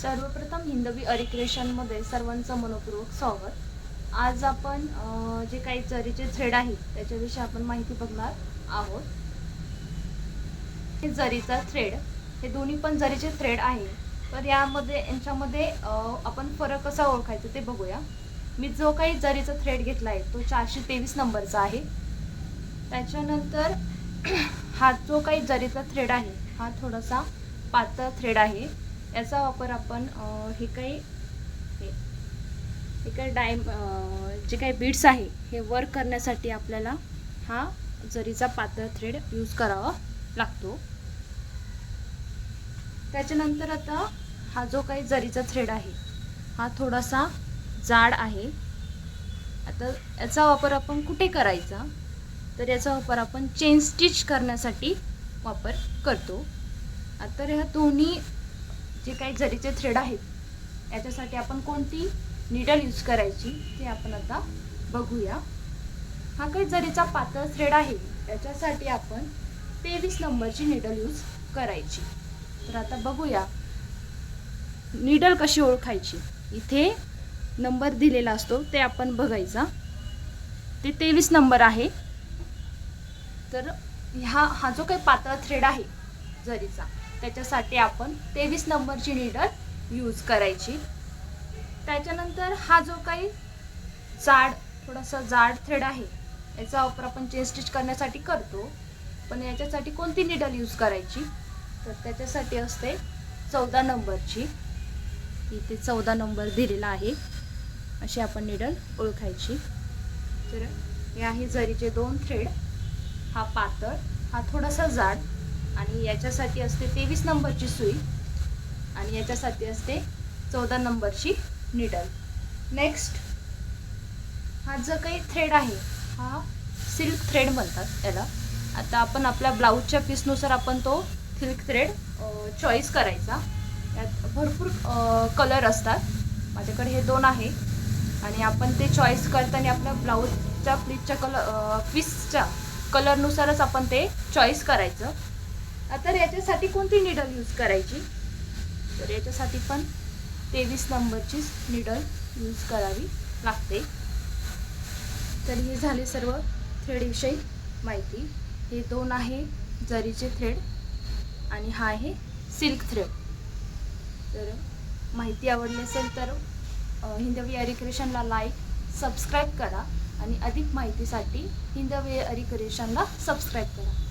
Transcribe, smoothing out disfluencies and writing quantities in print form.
सर्वप्रथम हिंदवी अरिक्रिएशनमध्ये सर्वांचं मनपूर्वक स्वागत। आज आपण जे काही जरीचे थ्रेड आहेत त्याच्याविषयी आपण माहिती बघणार आहोत। हे जरीचा थ्रेड, हे दोन्ही पण जरीचे थ्रेड आहे। तर यांच्यामध्ये आपण फरक कसा ओळखायचा ते बघूया। मी जो काही जरीचा थ्रेड घेतला आहे तो 423 नंबरचा आहे। त्याच्यानंतर हा जो काही जरीचा थ्रेड आहे हा थोडासा पातळ थ्रेड आहे। याचा वापर आपण हे काही जे काही बीड्स आहे हे वर्क करण्यासाठी आपल्याला हा जरीचा पातळ थ्रेड यूज करावा लागतो। त्याच्यानंतर आता हा जो काही जरीचा थ्रेड आहे हा थोडासा जाड आहे। आता याचा वापर आपण कुठे करायचा, तर याचा वापर आपण चेन स्टिच करण्यासाठी वापर करतो। आता ह्या दोन्ही जे काही जरीचे थ्रेड आहेत याच्यासाठी आपण कोणती नीडल यूज करायची ते आपण आता बघूया। हा काही जरीचा पातळ थ्रेड आहे याच्यासाठी आपण 23 नंबरची नीडल यूज करायची। तर आता बघूया नीडल कशी ओळखायची। इथे नंबर दिलेला असतो ते आपण बघायचा, ते 23 नंबर आहे। तर हा जो काही पातळ थ्रेड आहे जरीचा त्याच्यासाठी आपण 23 नंबरची नीडल यूज करायची। त्याच्यानंतर हा जो काही थोडासा जाड थ्रेड आहे याचा वापर आपण चेन स्टिच करण्यासाठी करतो, पण याच्यासाठी कोणती नीडल यूज करायची, तर त्याच्यासाठी असते 14 नंबरची। इथे 14 नंबर दिलेला आहे, अशी आपण नीडल ओळखायची। तर हे आहे जरीचे दोन थ्रेड, हा पातळ हा थोडासा जाड, आणि याच्यासाठी असते 23 नंबरची सुई आणि याच्यासाठी असते 14 नंबरची नीडल। नेक्स्ट हा जो काही थ्रेड आहे हा सिल्क थ्रेड म्हणतात याला। आता आपण आपल्या ब्लाऊजच्या पीसनुसार आपण तो सिल्क थ्रेड चॉईस करायचा। यात भरपूर कलर असतात, माझ्याकडे हे दोन आहे आणि आपण ते चॉईस करताना आपल्या ब्लाऊजच्या पीसच्या कलरनुसारच आपण ते चॉईस करायचं। आता याच्यासाठी कोणती नीडल यूज करायची, तर याच्यासाठी पण 23 नंबरची नीडल यूज करावी लागते। तर हे झाले सर्व थ्रेडविषयी माहिती। हे दोन आहे जरीचे थ्रेड आणि हा आहे सिल्क थ्रेड। तर माहिती आवडली असेल तर हिंदवी अरिक्रिएशनला लाईक सबस्क्राईब करा आणि अधिक माहितीसाठी हिंदवी अरिक्रिएशनला सबस्क्राईब करा।